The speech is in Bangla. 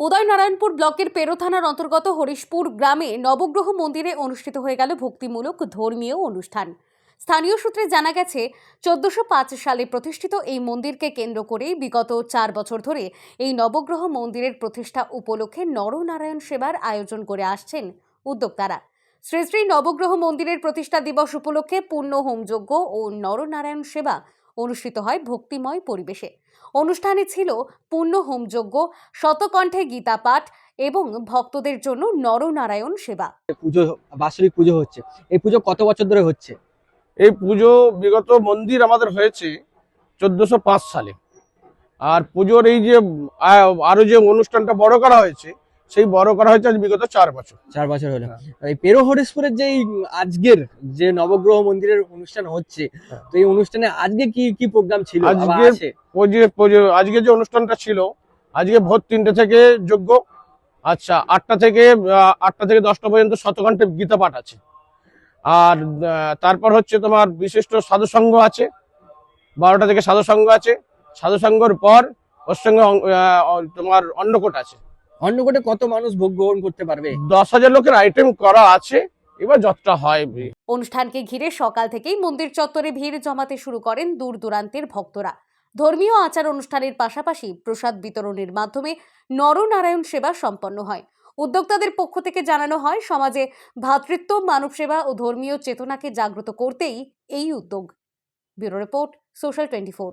উদয়নারায়ণপুর ব্লকের পেরো থানার অন্তর্গত হরিশপুর গ্রামে নবগ্রহ মন্দিরে অনুষ্ঠিত হয়ে গেল ভক্তিমূলক ধর্মীয় অনুষ্ঠান। স্থানীয় সূত্রে জানা গেছে 1405 সালে প্রতিষ্ঠিত এই মন্দিরকে কেন্দ্র করে বিগত 4 বছর ধরে এই নবগ্রহ মন্দিরের প্রতিষ্ঠা উপলক্ষে নরনারায়ণ সেবার আয়োজন করে আসছেন উদ্যোক্তারা। শ্রী শ্রী নবগ্রহ মন্দিরের প্রতিষ্ঠা দিবস উপলক্ষে পূর্ণ হোমযজ্ঞ ও নরনারায়ণ সেবা অনুষ্ঠিত হয় ভক্তিময় পরিবেশে। অনুষ্ঠানে ছিল পূর্ণ হোমযজ্ঞ, শতকণ্ঠে গীতা পাঠ এবং ভক্তদের জন্য নরনারায়ণ সেবা। পুজো, বাৎসরিক পুজো হচ্ছে। এই পুজো কত বছর ধরে হচ্ছে? এই পুজো বিগত মন্দির আমাদের হয়েছে 1405 সালে। আর পুজোর এই যে আরো যে অনুষ্ঠানটা বড় করা হয়েছে, সেই বড় করা হয়েছে আজ বিগত 4 বছর। 4 বছর হলো। এই পেরো হরিশপুরের যে আজকের যে নবগ্রহ মন্দিরের অনুষ্ঠান হচ্ছে, তো এই অনুষ্ঠানে আজকে কি কি প্রোগ্রাম ছিল? আজকে যে অনুষ্ঠানটা ছিল, আজকে ভোর 3টে থেকে যজ্ঞ, আচ্ছা 8টা থেকে 10টা পর্যন্ত শতকণ্ঠে গীতা পাঠ আছে। আর তারপর হচ্ছে তোমার বিশিষ্ট সাধু সংঘ আছে, 12টা থেকে সাধু সংঘ আছে। সাধু সংঘর পর ওর সঙ্গে তোমার অন্নকূট আছে। অন্নকূটে কত মানুষ ভোগ গ্রহণ করতে পারবে? 10,000 লোকের আইটেম করা আছে, এবার যতটা হয়। অনুষ্ঠানকে ঘিরে সকাল থেকেই মন্দির চত্বরে ভিড় জমাতে শুরু করেন দূর দূরান্তের ভক্তরা। ধর্মীয় আচার অনুষ্ঠানের পাশাপাশি প্রসাদ বিতরণের মাধ্যমে নরনারায়ণ সেবা সম্পন্ন হয়। উদ্যোক্তাদের পক্ষ থেকে জানানো হয়, সমাজে ভ্রাতৃত্ব, মানব সেবা ও ধর্মীয় চেতনাকে জাগ্রত করতেই এই উদ্যোগ। Bureau report, social 24।